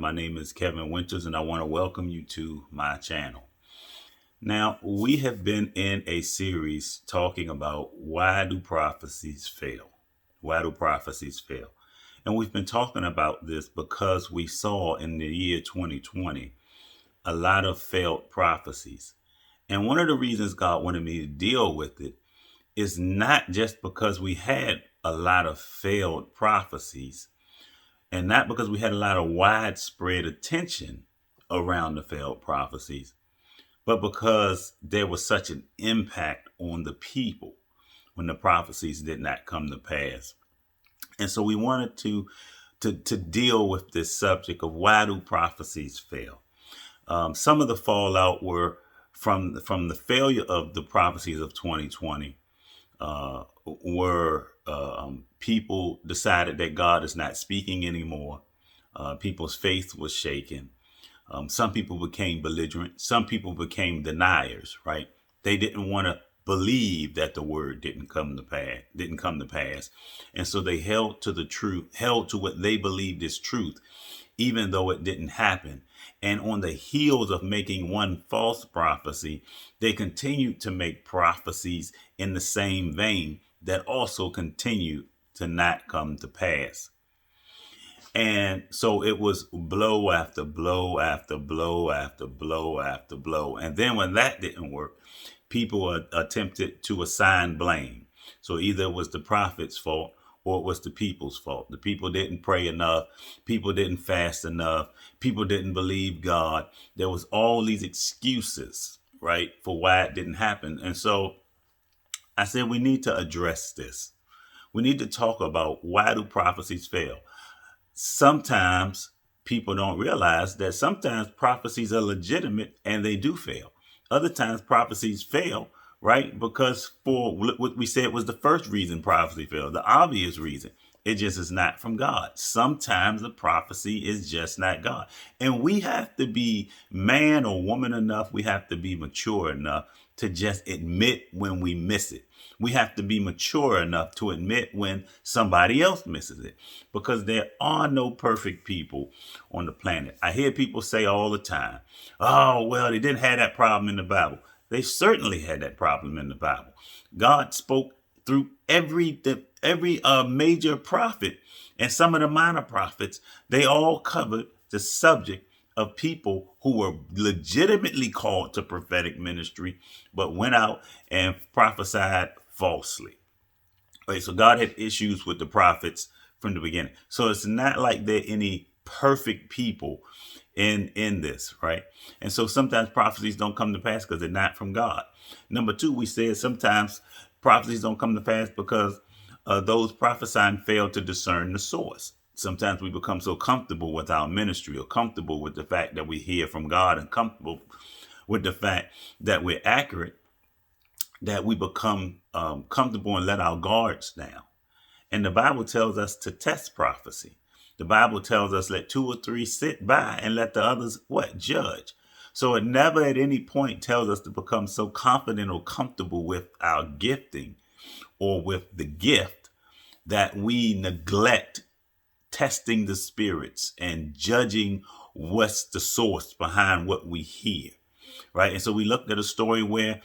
My name is Kevin Winters, and I want to welcome you to my channel. Now, we have been in a series talking about why do prophecies fail? Why do prophecies fail? And we've been talking about this because we saw in the year 2020 a lot of failed prophecies. And one of the reasons God wanted me to deal with it is not just because we had a lot of failed prophecies, and not because we had a lot of widespread attention around the failed prophecies, but because there was such an impact on the people when the prophecies did not come to pass. And so we wanted to deal with this subject of why do prophecies fail. Some of the fallout were from the failure of the prophecies of 2020, where people decided that God is not speaking anymore. People's faith was shaken. Some people became belligerent. Some people became deniers, right? They didn't want to believe that the word didn't come to pass. And so they held to the truth, held to what they believed is truth, even though it didn't happen. And on the heels of making one false prophecy, they continued to make prophecies in the same vein that also continued to not come to pass. And so it was blow after blow after blow after blow after blow. And then when that didn't work, people attempted to assign blame. So either it was the prophet's fault or it was the people's fault. The people didn't pray enough. People didn't fast enough. People didn't believe God. There was all these excuses, right, for why it didn't happen. And so I said, we need to address this. We need to talk about why do prophecies fail? Sometimes people don't realize that sometimes prophecies are legitimate and they do fail. Other times prophecies fail, right? Because for what we said was the first reason prophecy failed, the obvious reason. It just is not from God. Sometimes the prophecy is just not God. And we have to be man or woman enough. We have to be mature enough to just admit when we miss it. We have to be mature enough to admit when somebody else misses it, because there are no perfect people on the planet. I hear people say all the time, oh, well, they didn't have that problem in the Bible. They certainly had that problem in the Bible. God spoke through every major prophet, and some of the minor prophets. They all covered the subject of people who were legitimately called to prophetic ministry, but went out and prophesied falsely. Right, so God had issues with the prophets from the beginning. So it's not like there are any perfect people in this, right? And so sometimes prophecies don't come to pass because they're not from God. Number two, we said sometimes prophecies don't come to pass because those prophesying fail to discern the source. Sometimes we become so comfortable with our ministry, or comfortable with the fact that we hear from God, and comfortable with the fact that we're accurate, that we become comfortable and let our guards down. And the Bible tells us to test prophecy. The Bible tells us let two or three sit by and let the others judge. So it never at any point tells us to become so confident or comfortable with our gifting or with the gift that we neglect testing the spirits and judging what's the source behind what we hear, right? And so we looked at a story where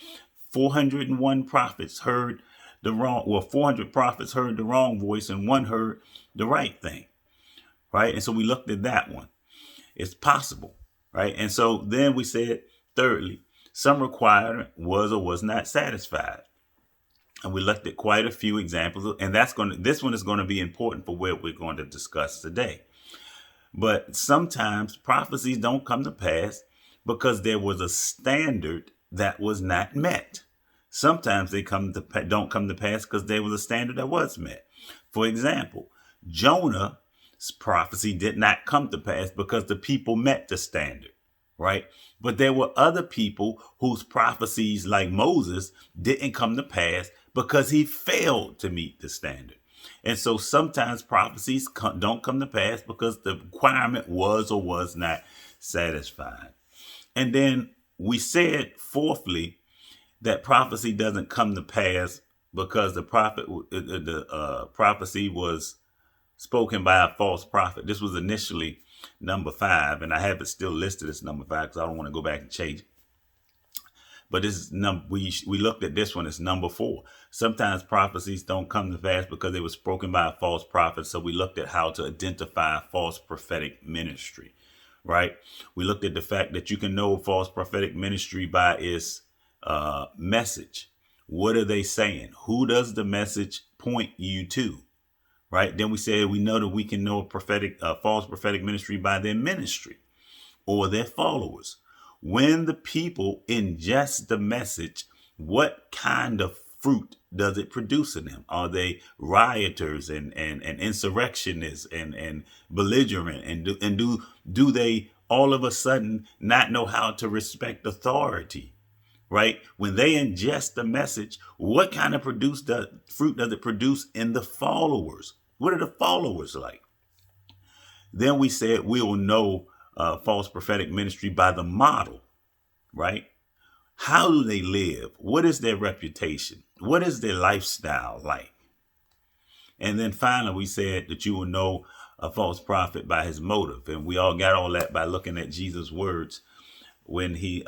401 prophets heard the wrong, well, 400 prophets heard the wrong voice and one heard the right thing, right? And so we looked at that one. It's possible, right? And so then we said, thirdly, some requirement was or was not satisfied. And we looked at quite a few examples, and this one is going to be important for what we're going to discuss today. But sometimes prophecies don't come to pass because there was a standard that was not met. Sometimes they don't come to pass because there was a standard that was met. For example, Jonah's prophecy did not come to pass because the people met the standard, right? But there were other people whose prophecies, like Moses, didn't come to pass because he failed to meet the standard. And so sometimes prophecies don't come to pass because the requirement was or was not satisfied. And then we said, fourthly, that prophecy doesn't come to pass because the prophecy was spoken by a false prophet. This was initially number 5, and I have it still listed as number 5 because I don't want to go back and change it. But this is we looked at this one as number 4. Sometimes prophecies don't come to pass because they were spoken by a false prophet. So we looked at how to identify false prophetic ministry, right? We looked at the fact that you can know false prophetic ministry by its message. What are they saying? Who does the message point you to? Right? Then we said we know that we can know a false prophetic ministry by their ministry or their followers. When the people ingest the message, what kind of fruit does it produce in them? Are they rioters and insurrectionists and belligerent? And do they all of a sudden not know how to respect authority? Right? When they ingest the message, what kind of fruit does it produce in the followers? What are the followers like? Then we said we will know false prophetic ministry by the model, right? How do they live? What is their reputation? What is their lifestyle like? And then finally, we said that you will know a false prophet by his motive. And we all got all that by looking at Jesus' words when he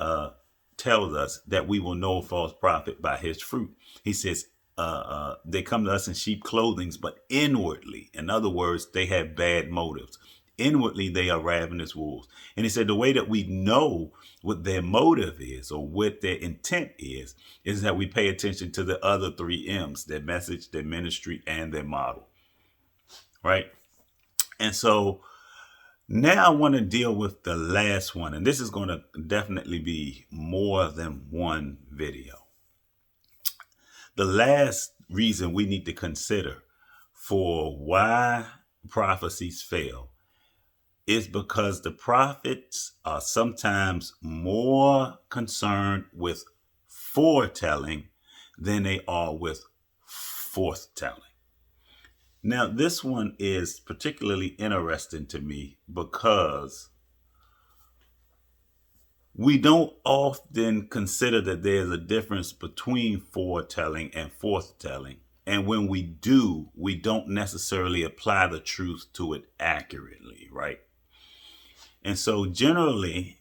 tells us that we will know a false prophet by his fruit. He says, they come to us in sheep clothing, but inwardly, in other words, they have bad motives. Inwardly, they are ravenous wolves. And he said the way that we know what their motive is or what their intent is that we pay attention to the other 3 M's, their message, their ministry, and their model. Right? And so now I want to deal with the last one. And this is going to definitely be more than one video. The last reason we need to consider for why prophecies fail is because the prophets are sometimes more concerned with foretelling than they are with forthtelling. Now, this one is particularly interesting to me because we don't often consider that there's a difference between foretelling and forthtelling. And when we do, we don't necessarily apply the truth to it accurately, right? And so generally,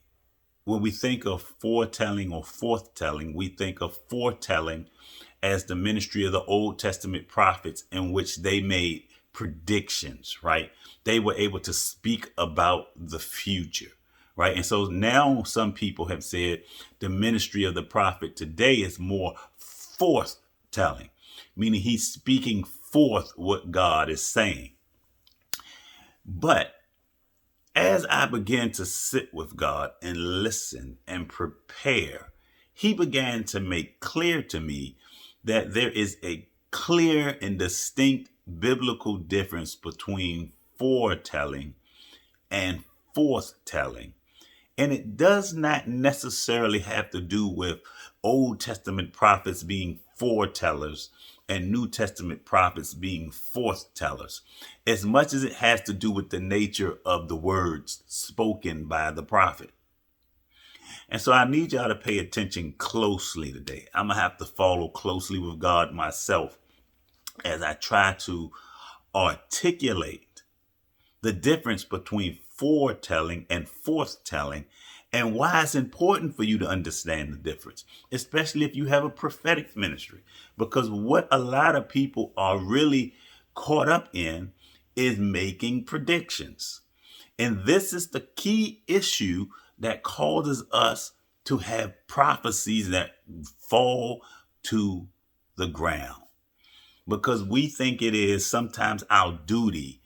when we think of foretelling or forthtelling, we think of foretelling as the ministry of the Old Testament prophets in which they made predictions, right? They were able to speak about the future, right? And so now some people have said the ministry of the prophet today is more forthtelling, meaning he's speaking forth what God is saying. But as I began to sit with God and listen and prepare, he began to make clear to me that there is a clear and distinct biblical difference between foretelling and forthtelling. And it does not necessarily have to do with Old Testament prophets being foretellers and New Testament prophets being forthtellers, as much as it has to do with the nature of the words spoken by the prophet. And so I need y'all to pay attention closely today. I'm going to have to follow closely with God myself as I try to articulate the difference between foretelling and forthtelling and why it's important for you to understand the difference, especially if you have a prophetic ministry. Because what a lot of people are really caught up in is making predictions. And this is the key issue that causes us to have prophecies that fall to the ground. Because we think it is sometimes our duty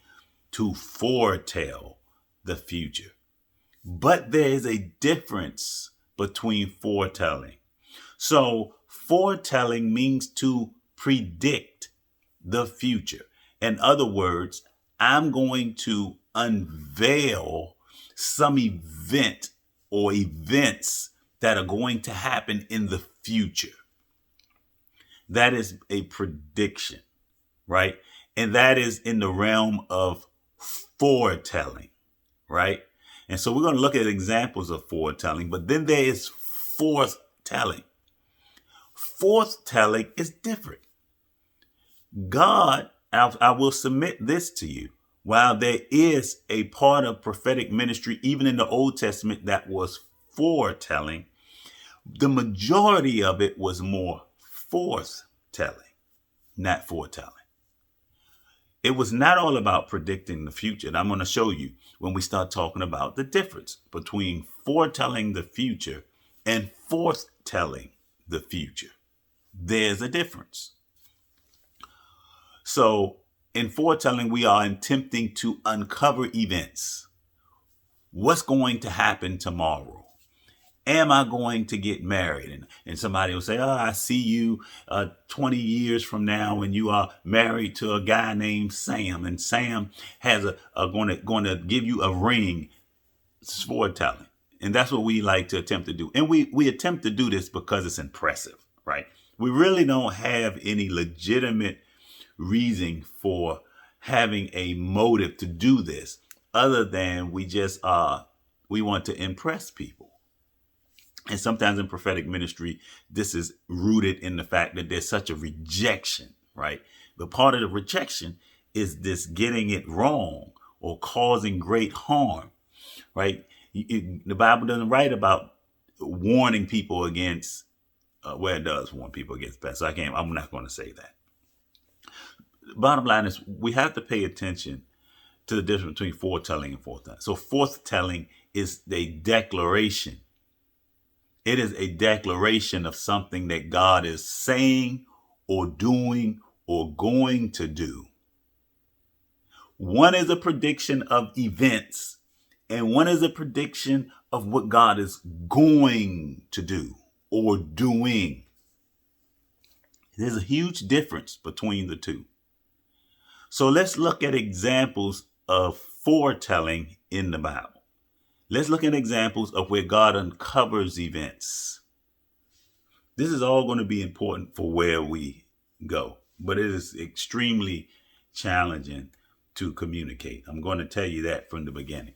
to foretell the future. But there is a difference between foretelling. So foretelling means to predict the future. In other words, I'm going to unveil some event or events that are going to happen in the future. That is a prediction, right? And that is in the realm of foretelling, right? And so we're going to look at examples of foretelling, but then there is forthtelling. Forthtelling is different. God, I will submit this to you. While there is a part of prophetic ministry, even in the Old Testament, that was foretelling, the majority of it was more forthtelling, not foretelling. It was not all about predicting the future. And I'm going to show you when we start talking about the difference between foretelling the future and forthtelling the future. There's a difference. So in foretelling, we are attempting to uncover events. What's going to happen tomorrow? Am I going to get married? And somebody will say, oh, I see you 20 years from now and you are married to a guy named Sam. And Sam has going to give you a ring. It's foretelling. And that's what we like to attempt to do. And we attempt to do this because it's impressive, right? We really don't have any legitimate reason for having a motive to do this other than we want to impress people. And sometimes in prophetic ministry, this is rooted in the fact that there's such a rejection, right? But part of the rejection is this getting it wrong or causing great harm, right? The Bible doesn't write about warning people against, well, it does warn people against bad. So I'm not going to say that. Bottom line is we have to pay attention to the difference between foretelling and forthtelling. So forthtelling is a declaration. It is a declaration of something that God is saying or doing or going to do. One is a prediction of events, and one is a prediction of what God is going to do or doing. There's a huge difference between the two. So let's look at examples of foretelling in the Bible. Let's look at examples of where God uncovers events. This is all going to be important for where we go, but it is extremely challenging to communicate. I'm going to tell you that from the beginning.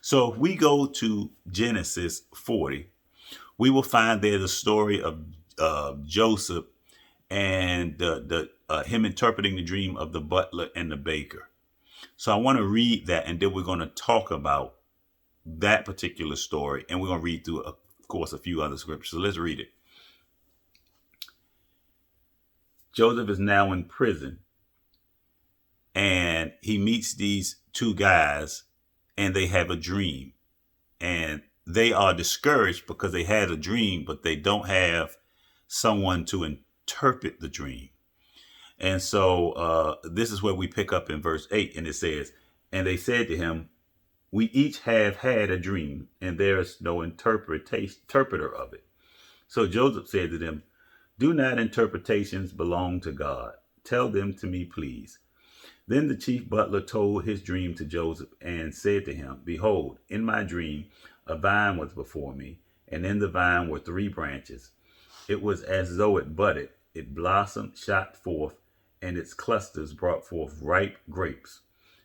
So if we go to Genesis 40, we will find there the story of Joseph and him interpreting the dream of the butler and the baker. So I want to read that, and then we're going to talk about that particular story, and we're going to read through, of course, a few other scriptures. So let's read it. Joseph is now in prison, and he meets these two guys, and they have a dream, and they are discouraged because they had a dream, but they don't have someone to interpret the dream. And so this is where we pick up in verse 8, and it says, and they said to him, we each have had a dream, and there is no interpreter of it. So Joseph said to them, do not interpretations belong to God? Tell them to me, please. Then the chief butler told his dream to Joseph and said to him, behold, in my dream, a vine was before me, and in the vine were 3 branches. It was as though it budded, it blossomed, shot forth, and its clusters brought forth ripe grapes.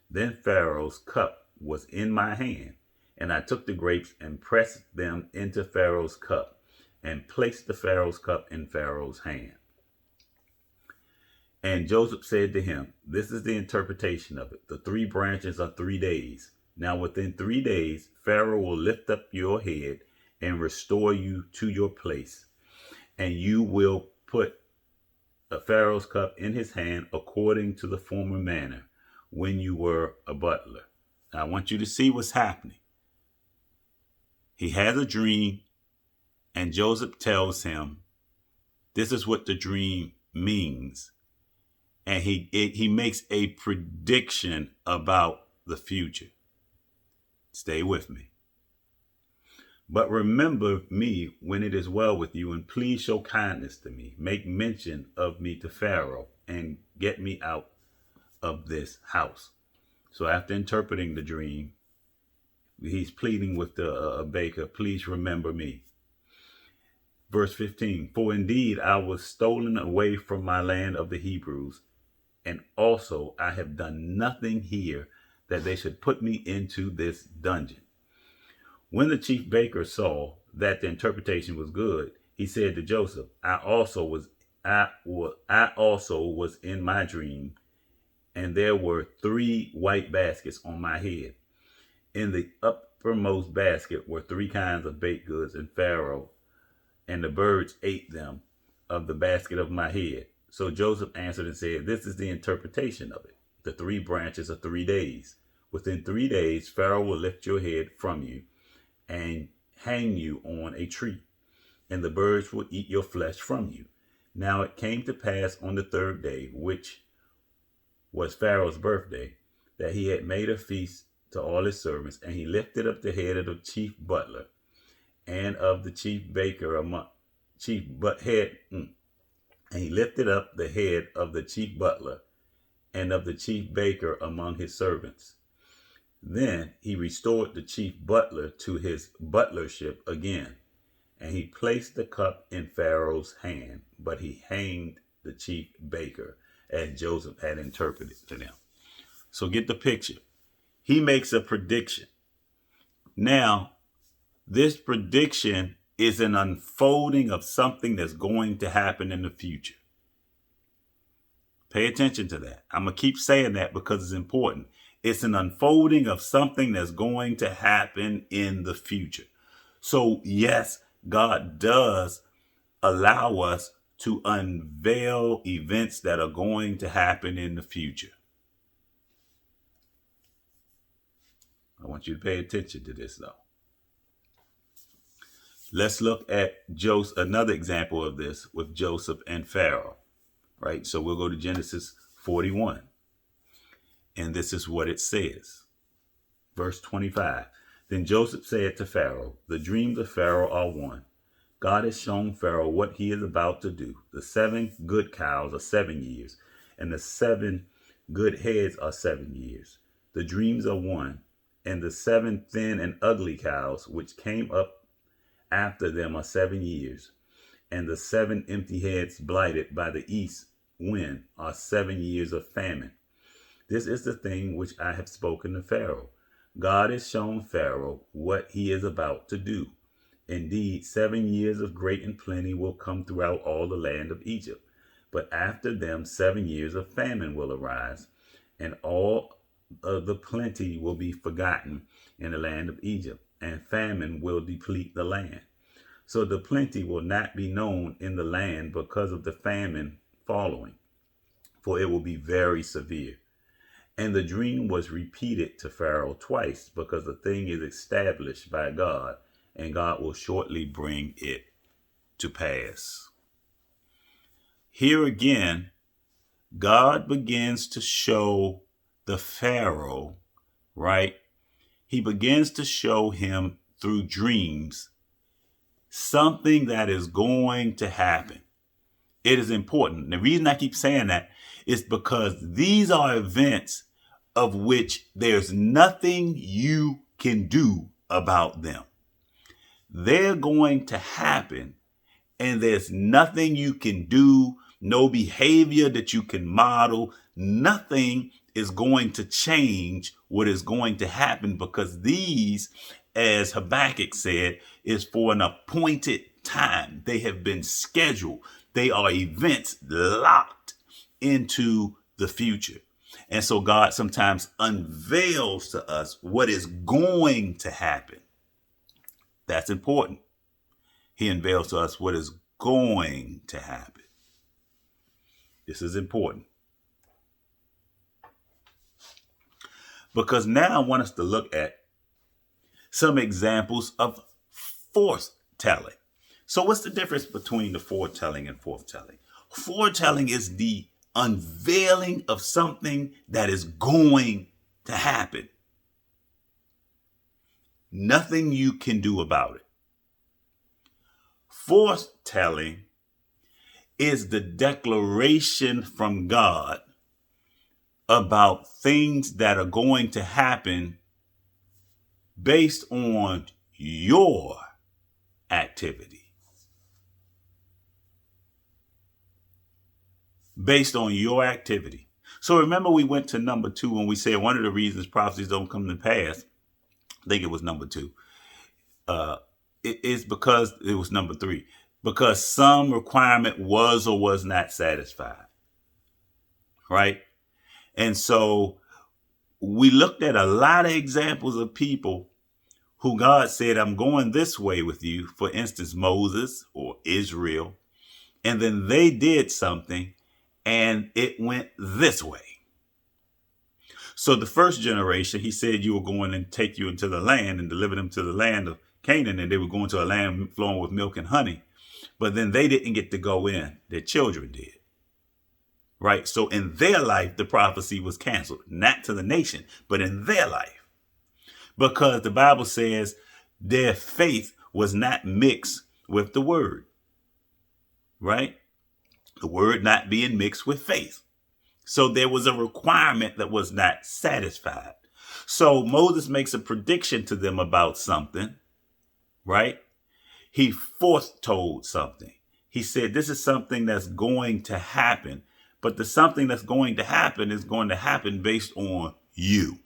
Then Pharaoh's cup was in my hand, and I took the grapes and pressed them into Pharaoh's cup, and placed the Pharaoh's cup in Pharaoh's hand. And Joseph said to him, this is the interpretation of it. The 3 branches are 3 days. Now within 3 days, Pharaoh will lift up your head and restore you to your place, and you will put a Pharaoh's cup in his hand according to the former manner when you were a butler. Now, I want you to see what's happening. He has a dream, and Joseph tells him, this is what the dream means. And he makes a prediction about the future. Stay with me. But remember me when it is well with you, and please show kindness to me. Make mention of me to Pharaoh, and get me out of this house. So after interpreting the dream, he's pleading with the baker, please remember me. Verse 15, for indeed I was stolen away from my land of the Hebrews, and also I have done nothing here that they should put me into this dungeon. When the chief baker saw that the interpretation was good, he said to Joseph, I also was in my dream and there were 3 white baskets on my head. In the uppermost basket were 3 kinds of baked goods, and Pharaoh and the birds ate them of the basket of my head. So Joseph answered and said, this is the interpretation of it. The 3 branches are 3 days. Within 3 days, Pharaoh will lift your head from you and hang you on a tree, and the birds will eat your flesh from you. Now it came to pass on the 3rd day, which was Pharaoh's birthday, that he had made a feast to all his servants, and he lifted up the head of the chief butler and of the chief baker among chief but head and he lifted up the head of the chief butler and of the chief baker among his servants. Then he restored the chief butler to his butlership again, and he placed the cup in Pharaoh's hand, but he hanged the chief baker as Joseph had interpreted to them. So get the picture. He makes a prediction. Now, this prediction is an unfolding of something that's going to happen in the future. Pay attention to that. I'm going to keep saying that because it's important. It's an unfolding of something that's going to happen in the future. So, yes, God does allow us to unveil events that are going to happen in the future. I want you to pay attention to this, though. Let's look at another example of this with Joseph and Pharaoh, right? So we'll go to Genesis 41. And this is what it says. Verse 25. Then Joseph said to Pharaoh, the dreams of Pharaoh are one. God has shown Pharaoh what he is about to do. The 7 good cows are 7 years, and the 7 good heads are 7 years. The dreams are one, and the 7 thin and ugly cows which came up after them are 7 years, and the 7 empty heads blighted by the east wind are 7 years of famine. This is the thing which I have spoken to Pharaoh. God has shown Pharaoh what he is about to do. Indeed, 7 years of great and plenty will come throughout all the land of Egypt. But after them 7 years of famine will arise, and all of the plenty will be forgotten in the land of Egypt, and famine will deplete the land. So the plenty will not be known in the land because of the famine following, for it will be very severe. And the dream was repeated to Pharaoh twice, because the thing is established by God, and God will shortly bring it to pass. Here again, God begins to show the Pharaoh, right? He begins to show him through dreams something that is going to happen. It is important. The reason I keep saying that is because these are events of which there's nothing you can do about them. They're going to happen, and there's nothing you can do, no behavior that you can model. Nothing is going to change what is going to happen, because these, as Habakkuk said, is for an appointed time. They have been scheduled. They are events locked into the future. And so God sometimes unveils to us what is going to happen. That's important. He unveils to us what is going to happen. This is important. Because now I want us to look at some examples of forthtelling. So what's the difference between the foretelling and forthtelling? Foretelling is the unveiling of something that is going to happen. Nothing you can do about it. Forthtelling is the declaration from God about things that are going to happen based on your activity. Based on your activity. So remember, we went to number 2 when we said one of the reasons prophecies don't come to pass. I think it was number 2. It is because it was number 3. Because some requirement was or was not satisfied. Right? And so we looked at a lot of examples of people who God said, I'm going this way with you. For instance, Moses or Israel. And then they did something and it went this way. So the first generation, he said you were going and take you into the land and deliver them to the land of Canaan. And they were going to a land flowing with milk and honey. But then they didn't get to go in. Their children did. Right? So in their life, the prophecy was canceled. Not to the nation, but in their life. Because the Bible says their faith was not mixed with the word. Right? The word not being mixed with faith. So there was a requirement that was not satisfied. So Moses makes a prediction to them about something. Right? He foretold something. He said, this is something that's going to happen. But the something that's going to happen is going to happen based on you,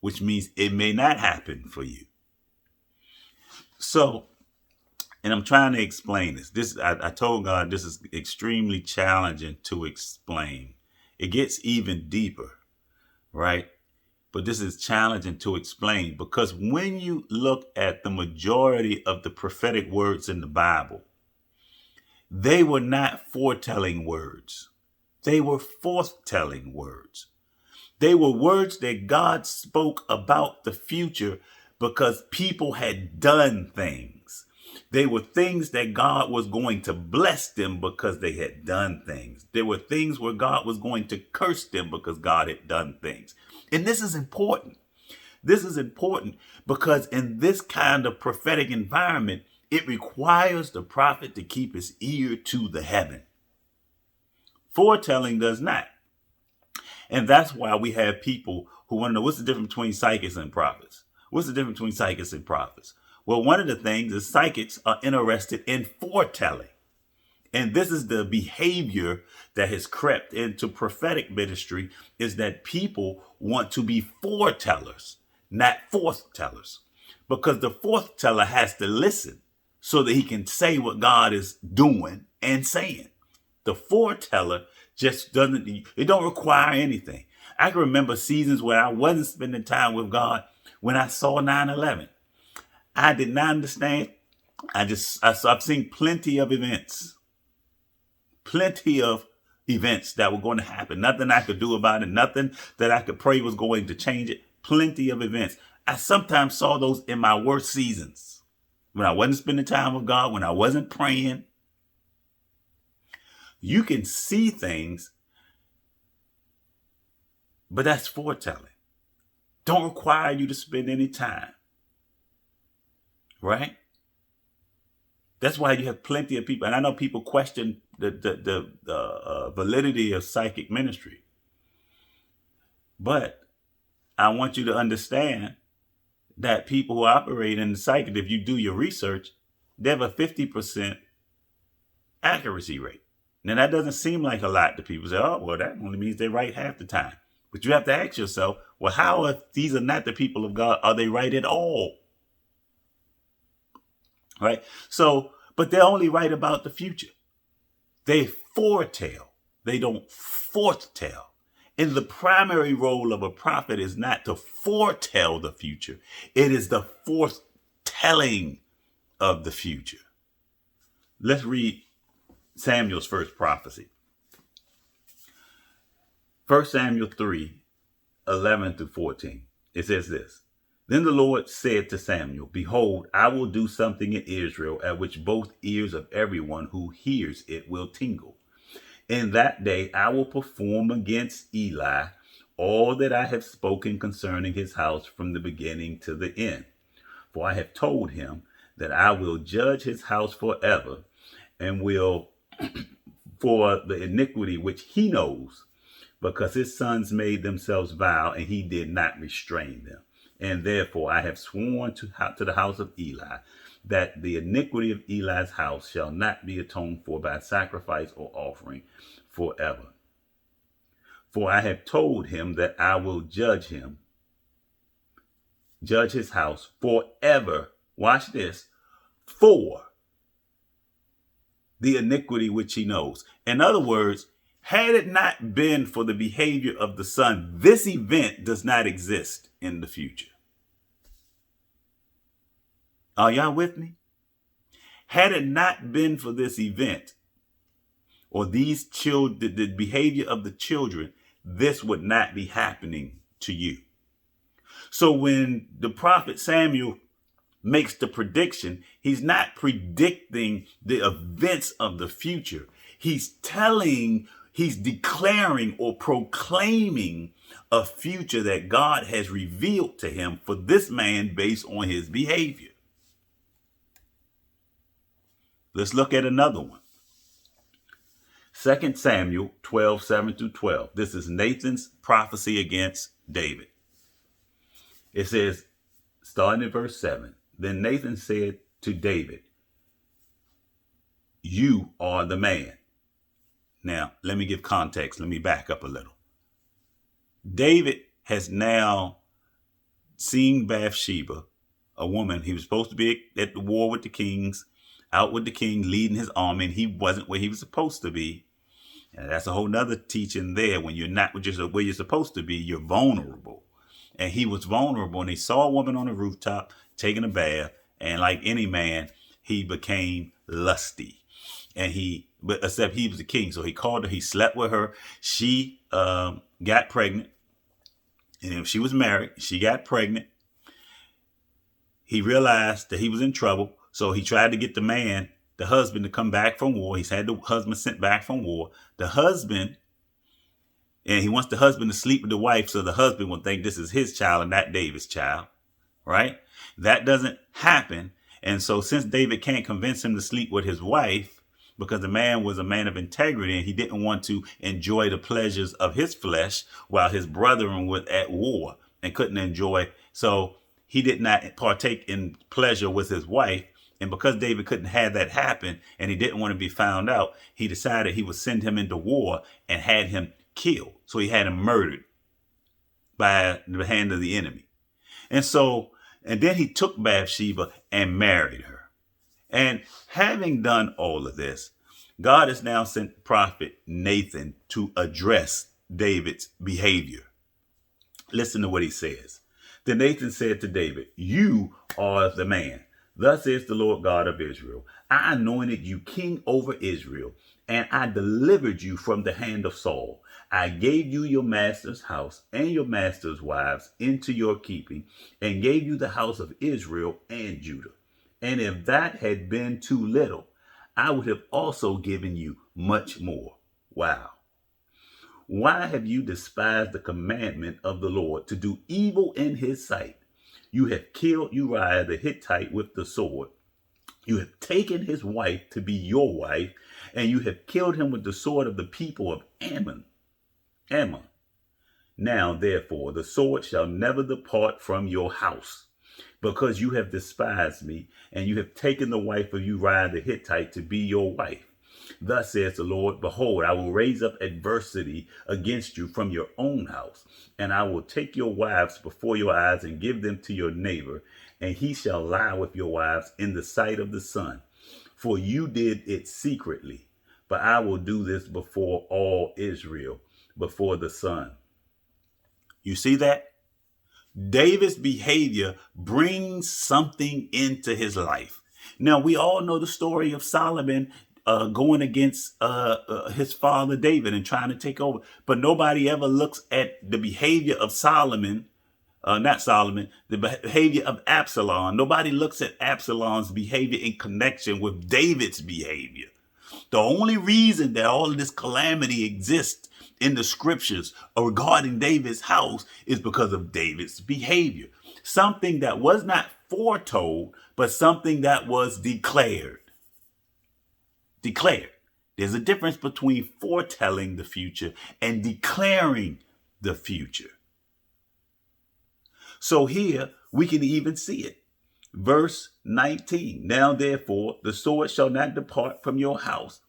which means it may not happen for you. So, and I'm trying to explain this. I told God this is extremely challenging to explain. It gets even deeper, right? But this is challenging to explain because when you look at the majority of the prophetic words in the Bible, they were not foretelling words. They were forthtelling words. They were words that God spoke about the future because people had done things. They were things that God was going to bless them because they had done things. There were things where God was going to curse them because God had done things. And this is important. This is important because in this kind of prophetic environment, it requires the prophet to keep his ear to the heaven. Foretelling does not. And that's why we have people who want to know what's the difference between psychics and prophets. What's the difference between psychics and prophets? Well, one of the things is psychics are interested in foretelling. And this is the behavior that has crept into prophetic ministry, is that people want to be foretellers, not forthtellers. Because the forthteller has to listen so that he can say what God is doing and saying. The foreteller just it don't require anything. I can remember seasons where I wasn't spending time with God when I saw 9/11. I did not understand. I've seen plenty of events that were going to happen. Nothing I could do about it. Nothing that I could pray was going to change it. Plenty of events. I sometimes saw those in my worst seasons. When I wasn't spending time with God, when I wasn't praying. You can see things, but that's foretelling. Don't require you to spend any time. Right? That's why you have plenty of people. And I know people question the validity of psychic ministry. But I want you to understand that people who operate in the psychic, if you do your research, they have a 50% accuracy rate. Now, that doesn't seem like a lot to people. Say, oh, well, that only means they're right half the time. But you have to ask yourself, well, how if these are not the people of God, are they right at all? Right? So, but they're only right about the future. They foretell. They don't forthtell. And the primary role of a prophet is not to foretell the future. It is the forthtelling of the future. Let's read Samuel's first prophecy. 1 Samuel 3:11-14. It says this. Then the Lord said to Samuel, behold, I will do something in Israel at which both ears of everyone who hears it will tingle. In that day I will perform against Eli all that I have spoken concerning his house from the beginning to the end. For I have told him that I will judge his house forever and will for the iniquity which he knows, because his sons made themselves vile and he did not restrain them. And therefore I have sworn to the house of Eli that the iniquity of Eli's house shall not be atoned for by sacrifice or offering forever. For I have told him that I will judge his house forever. Watch this. For the iniquity which he knows. In other words, Had it not been for the behavior of the son, this event does not exist in the future. Are y'all with me? Had it not been for this event or these children, the behavior of the children, this would not be happening to you. So when the prophet Samuel makes the prediction, he's not predicting the events of the future. He's declaring or proclaiming a future that God has revealed to him for this man based on his behavior. Let's look at another one. 2 Samuel 12:7-12. This is Nathan's prophecy against David. It says, starting at verse 7, then Nathan said to David, "You are the man." Now, let me give context. Let me back up a little. David has now seen Bathsheba, a woman. He was supposed to be at the war with the kings, out with the king, leading his army, and he wasn't where he was supposed to be. And that's a whole nother teaching there. When you're not where you're supposed to be, you're vulnerable. And he was vulnerable, and he saw a woman on the rooftop taking a bath, and like any man, he became lusty. And except he was the king, so he called her, he slept with her. She got pregnant, and if she was married, she got pregnant. He realized that he was in trouble, so he tried to get the husband, to come back from war. He's had the husband sent back from war. And he wants the husband to sleep with the wife, so the husband will think this is his child and not David's child, right? That doesn't happen. And so since David can't convince him to sleep with his wife, because the man was a man of integrity and he didn't want to enjoy the pleasures of his flesh while his brethren were at war and couldn't enjoy. So he did not partake in pleasure with his wife. And because David couldn't have that happen and he didn't want to be found out, he decided he would send him into war and had him killed. So he had him murdered by the hand of the enemy. And then he took Bathsheba and married her. And having done all of this, God has now sent prophet Nathan to address David's behavior. Listen to what he says. Then Nathan said to David, "You are the man. Thus says the Lord God of Israel. I anointed you king over Israel, and I delivered you from the hand of Saul. I gave you your master's house and your master's wives into your keeping, and gave you the house of Israel and Judah. And if that had been too little, I would have also given you much more." Wow. "Why have you despised the commandment of the Lord to do evil in his sight? You have killed Uriah the Hittite with the sword. You have taken his wife to be your wife, and you have killed him with the sword of the people of Ammon. Now, therefore, the sword shall never depart from your house, because you have despised me, and you have taken the wife of Uriah the Hittite to be your wife. Thus says the Lord, behold, I will raise up adversity against you from your own house, and I will take your wives before your eyes and give them to your neighbor, and he shall lie with your wives in the sight of the sun. For you did it secretly, but I will do this before all Israel, before the sun." You see that? David's behavior brings something into his life. Now, we all know the story of Solomon going against his father David and trying to take over. But nobody ever looks at the behavior of the behavior of Absalom. Nobody looks at Absalom's behavior in connection with David's behavior. The only reason that all of this calamity exists in the scriptures regarding David's house is because of David's behavior. Something that was not foretold, but something that was declared. There's a difference between foretelling the future and declaring the future. So here we can even see it. Verse 19, "Now therefore the sword shall not depart from your house,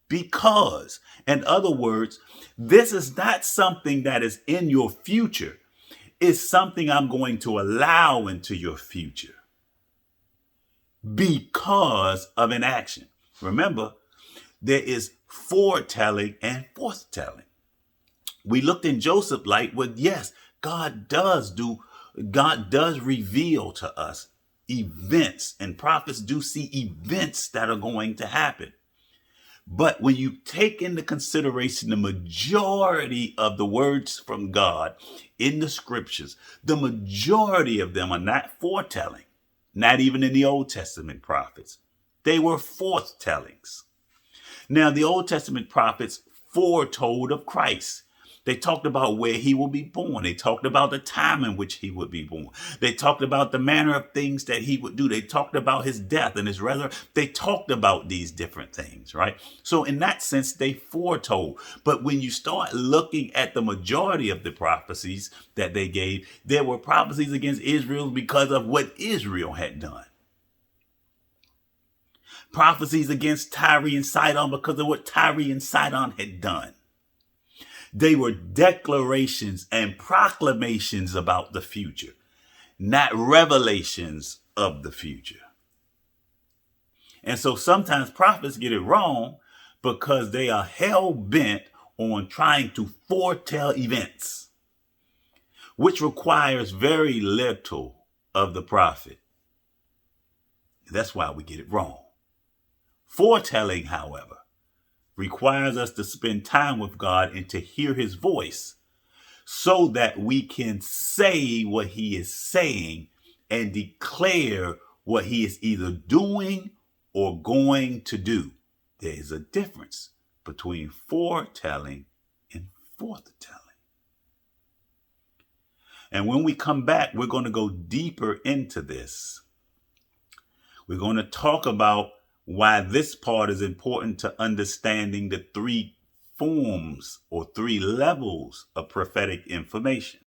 because," in other words, this is not something that is in your future. It's something I'm going to allow into your future because of an action. Remember, there is foretelling and forthtelling. We looked in Joseph light with, yes, God does reveal to us events, and prophets do see events that are going to happen. But when you take into consideration the majority of the words from God in the scriptures, the majority of them are not foretelling, not even in the Old Testament prophets. They were forthtellings. Now, the Old Testament prophets foretold of Christ. They talked about where he will be born. They talked about the time in which he would be born. They talked about the manner of things that he would do. They talked about his death and his resurrection. They talked about these different things, right? So in that sense, they foretold. But when you start looking at the majority of the prophecies that they gave, there were prophecies against Israel because of what Israel had done. Prophecies against Tyre and Sidon because of what Tyre and Sidon had done. They were declarations and proclamations about the future, not revelations of the future. And so sometimes prophets get it wrong because they are hell-bent on trying to foretell events, which requires very little of the prophet. That's why we get it wrong. Foretelling, however, requires us to spend time with God and to hear his voice so that we can say what he is saying and declare what he is either doing or going to do. There is a difference between foretelling and forthtelling. And when we come back, we're going to go deeper into this. We're going to talk about why this part is important to understanding the three forms or three levels of prophetic information.